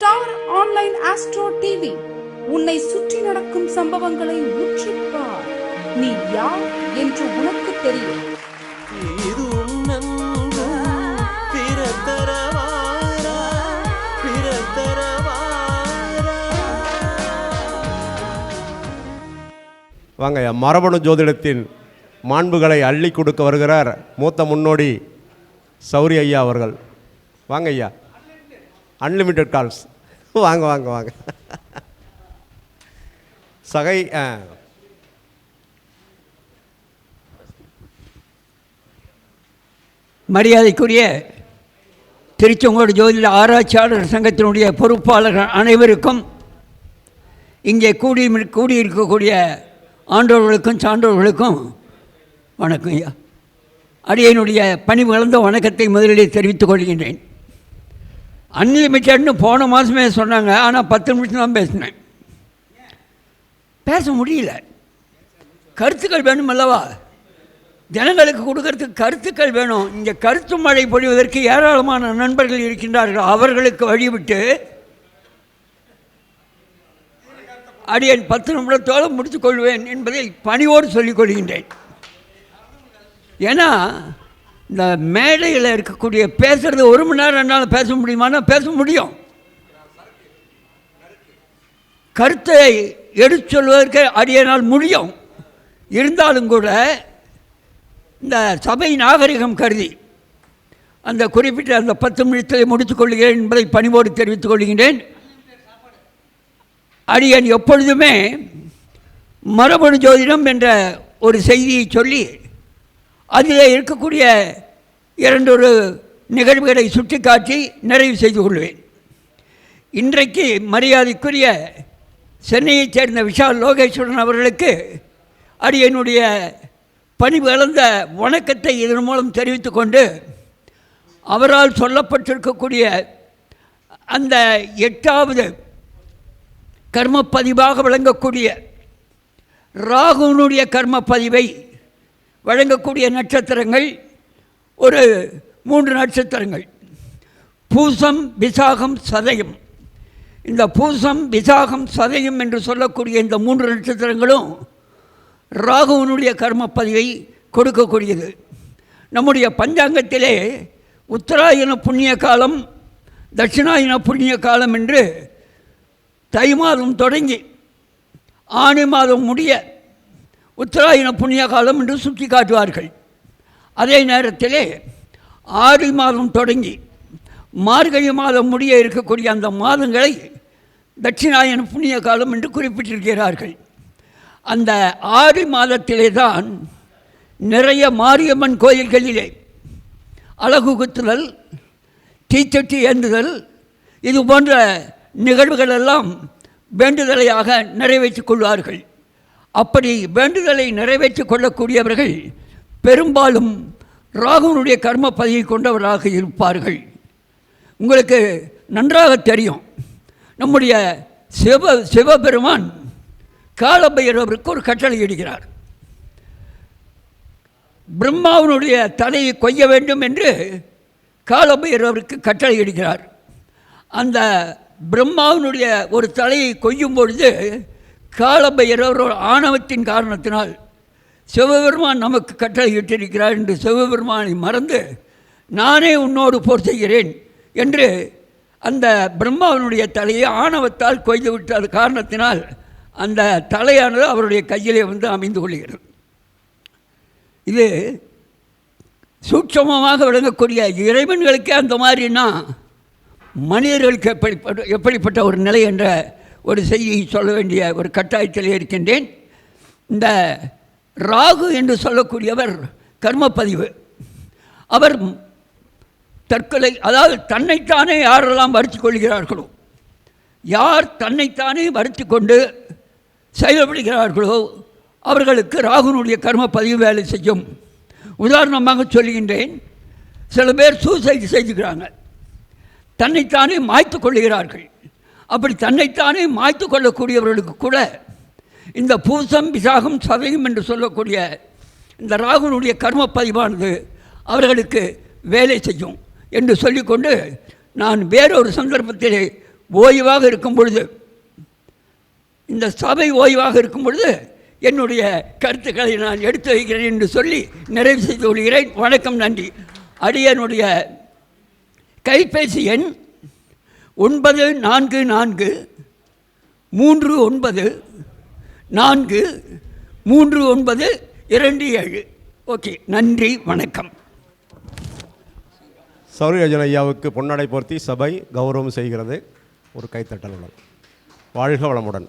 Star online astro TV உன்னை சுற்றி நடக்கும் சம்பவங்களை உற்றுப்பார். நீ யார் என்று உனக்கு தெரியும். வாங்க, மரபணு ஜோதிடத்தின் மாண்புகளை அள்ளி கொடுக்க வருகிறார் மூத்த முன்னோடி சௌரி ஐயா அவர்கள். வாங்க ஐயா, அன்லிமிட்டெட் கால்ஸ். வாங்க வாங்க வாங்க. சகை மரியாதைக்குரிய திருச்செங்கோடு ஜோதிட ஆராய்ச்சியாளர் சங்கத்தினுடைய பொறுப்பாளர்கள் அனைவருக்கும், இங்கே கூடியிருக்கக்கூடிய ஆண்டோர்களுக்கும் சான்றோர்களுக்கும் வணக்கம் ஐயா. அடியனுடைய பணி கலந்த வணக்கத்தை முதலிலே தெரிவித்துக் கொள்கின்றேன். அன்லிமிட்டட்னு போன மாதமே சொன்னாங்க, ஆனால் 10 நிமிஷம் தான் பேசினேன். பேச முடியல. கருத்துக்கள் வேணும் அல்லவா? ஜனங்களுக்கு கொடுக்கறதுக்கு கருத்துக்கள் வேணும். இங்கே கருத்து மழை பொழிவதற்கு ஏராளமான நண்பர்கள் இருக்கின்றார்கள். அவர்களுக்கு வழிவிட்டு அடியேன் 10 நிமிடத்தோடு முடித்துக் கொள்வேன் என்பதை பணிவோடு சொல்லிக் கொள்கின்றேன். ஏன்னா இந்த மேடையில் இருக்கக்கூடிய பேசுகிறது 1 மணி நேரம் 2 நாள் பேச முடியுமானா பேச முடியும். கருத்தை எடுத்து சொல்வதற்கு அடியனால் முடியும். இருந்தாலும் கூட இந்த சபை நாகரிகம் கருதி அந்த குறிப்பிட்ட அந்த 10 நிமிடத்தை முடித்துக் கொள்கிறேன் என்பதை பணிவோடு தெரிவித்துக் கொள்கின்றேன். அடியன் எப்பொழுதுமே மரபணு ஜோதிடம் என்ற ஒரு செய்தியை சொல்லி அதில் இருக்கக்கூடிய 2 நிகழ்வுகளை சுட்டிக்காட்டி நிறைவு செய்து கொள்வேன். இன்றைக்கு மரியாதைக்குரிய சென்னையைச் சேர்ந்த விஷால் லோகேஸ்வரன் அவர்களுக்கு அடியனுடைய பணி கலந்த வணக்கத்தை இதன் மூலம் தெரிவித்துக் கொண்டு, அவரால் சொல்லப்பட்டிருக்கக்கூடிய அந்த 8வது கர்மப்பதிவாக விளங்கக்கூடிய ராகுனுடைய கர்மப்பதிவை வழங்கக்கூடிய நட்சத்திரங்கள் ஒரு 3 நட்சத்திரங்கள்: பூசம், விசாகம், சதயம். இந்த பூசம், விசாகம், சதயம் என்று சொல்லக்கூடிய இந்த 3 நட்சத்திரங்களும் ராகுவனுடைய கர்மப்பதிவை கொடுக்கக்கூடியது. நம்முடைய பஞ்சாங்கத்திலே உத்தராயண புண்ணிய காலம், தட்சிணாயன புண்ணிய காலம் என்று தை மாதம் தொடங்கி ஆனி மாதம் முடிய உத்தராயண புண்ணிய காலம் என்று சுட்டி காட்டுவார்கள். அதே நேரத்திலே ஆடி மாதம் தொடங்கி மார்கழி மாதம் முடிய இருக்கக்கூடிய அந்த மாதங்களை தட்சிணாயன புண்ணிய காலம் என்று குறிப்பிட்டிருக்கிறார்கள். அந்த ஆடி மாதத்திலே தான் நிறைய மாரியம்மன் கோயில்களிலே அலகு குத்துதல், தீச்சட்டி ஏந்துதல், இது போன்ற நிகழ்வுகள் எல்லாம் வேண்டுதலையாக நிறைவேற்றிக் கொள்வார்கள். அப்படி வேண்டுதலை நிறைவேற்றிக் கொள்ளக்கூடியவர்கள் பெரும்பாலும் ராகுனுடைய கர்ம பதிவை கொண்டவராக இருப்பார்கள். உங்களுக்கு நன்றாக தெரியும், நம்முடைய சிவபெருமான் காலபைரவருக்கு ஒரு கட்டளை இடுகிறார். பிரம்மாவனுடைய தலையை கொய்ய வேண்டும் என்று காலபைரவருக்கு கட்டளை இடுகிறார். அந்த பிரம்மாவனுடைய ஒரு தலையை கொய்யும் பொழுது காலபைரவர் ஒரு ஆணவத்தின் காரணத்தினால் சிவபெருமான் நமக்கு கட்டளை இட்டிருக்கிறார் என்று சிவபெருமானை மறந்து நானே உன்னோடு போர் செய்கிறேன் என்று அந்த பிரம்மாவனுடைய தலையை ஆணவத்தால் கொய்து விட்ட காரணத்தினால் அந்த தலையானது அவருடைய கையிலே வந்து அமைந்து கொள்கிறது. இது சூட்சமமாக விளங்கக்கூடிய இறைவன்களுக்கே அந்த மாதிரின்னா மனிதர்களுக்கு எப்படிப்பட்ட ஒரு நிலை என்ற ஒரு செய்தியை சொல்ல வேண்டிய ஒரு கட்டாயத்தில் இருக்கின்றேன். இந்த ராகு என்று சொல்லக்கூடியவர் கர்மப்பதிவு. அவர் தற்கொலை, அதாவது தன்னைத்தானே யாரெல்லாம் வருத்தி கொள்கிறார்களோ, யார் தன்னைத்தானே வருத்தி கொண்டு செயல்படுகிறார்களோ அவர்களுக்கு ராகுனுடைய கர்மப்பதிவு வேலை செய்யும். உதாரணமாக சொல்லுகின்றேன், சில பேர் சூசைடு செய்துக்கிறாங்க, தன்னைத்தானே மாய்த்து கொள்ளுகிறார்கள். அப்படி தன்னைத்தானே மாய்த்து கொள்ளக்கூடியவர்களுக்கு கூட இந்த பூசம், விசாகம், சதயம் என்று சொல்லக்கூடிய இந்த ராகுனுடைய கர்மப்பதிவானது அவர்களுக்கு வேலை செய்யும் என்று சொல்லிக்கொண்டு, நான் வேறொரு சந்தர்ப்பத்திலே ஓய்வாக இருக்கும் பொழுது, இந்த சபை ஓய்வாக இருக்கும் பொழுது என்னுடைய கருத்துக்களை நான் எடுத்து வைக்கிறேன் என்று சொல்லி நிறைவு செய்து கொள்கிறேன். வணக்கம், நன்றி. அடியனுடைய கைபேசி எண் 9444393927. ஓகே, நன்றி, வணக்கம். சௌரியராஜன் ஐயாவுக்கு பொன்னாடை போர்த்தி சபை கௌரவம் செய்கிறது. ஒரு கைத்தட்டல். வாழ்க வளமுடன்.